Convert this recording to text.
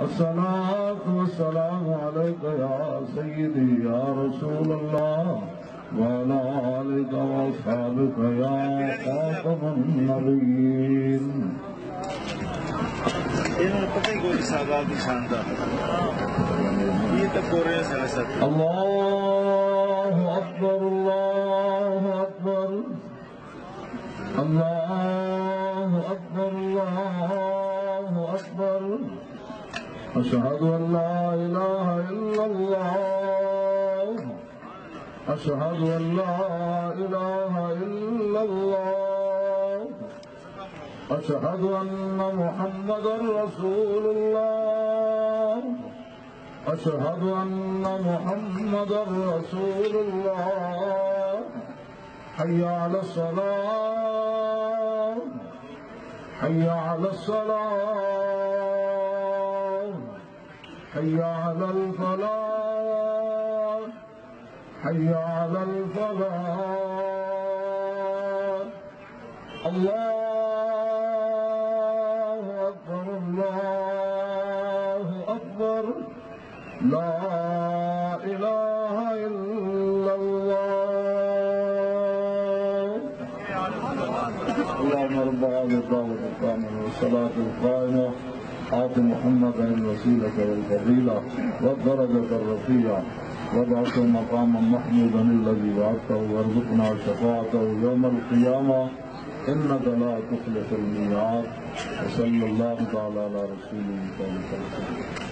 अस्सलातु वस्सलामु अलैका या सय्यदी या रसूल अल्लाह व अला आलिका व अस्हाबिका या खातमुन नबिय्यीन। इन्होंने पता ही कोई साहबा की शानदार ये तो कोरे सारे साथ अल्लाहु अकबर अल्लाहु अकबर अल्लाहु अकबर अल्लाहु अकबर अशहदु अन ला इलाहा इल्लल्लाह अशहदु अन ला इलाहा इल्लल्लाह अशहदु अन्न मुहम्मदर रसूलुल्लाह अशहदु अन्न मुहम्मदर रसूलुल्लाह हय्या अलस सलाह हय्या अलस सलाह हय्या अलल फलाह हय्या अलल फलाह। अल्लाहु अकबर ला इलाहा इल्लल्लाह। अल्लाहुम्मा रब्ब हाज़िहि दावत कामिला व सलातुल क़ाइमा आति मुहम्मदन वसीलत वल फज़ीला व दरजत रफ़ीआ वबअसहु मक़ामन महमूदन अल्लज़ी वअदतहु वरज़ुक़ना शफ़ाअतहु यौमल क़ियामा इन्नका ला तुख़्लिफ़ुल मिआद। व सल्लल्लाहु तआला अला रसूलिल करीम।